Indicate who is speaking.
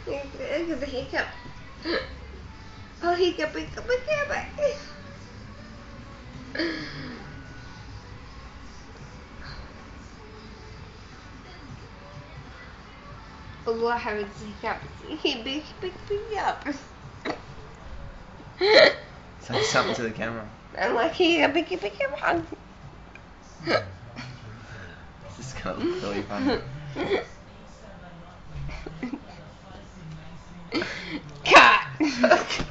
Speaker 1: Look at the hiccup. Oh, hiccup, hiccup, hiccup. Allah have hiccups. He big up.
Speaker 2: Say something to the camera.
Speaker 1: I'm like, hiccup, hiccup.
Speaker 2: This is gonna look really funny.
Speaker 1: Cut.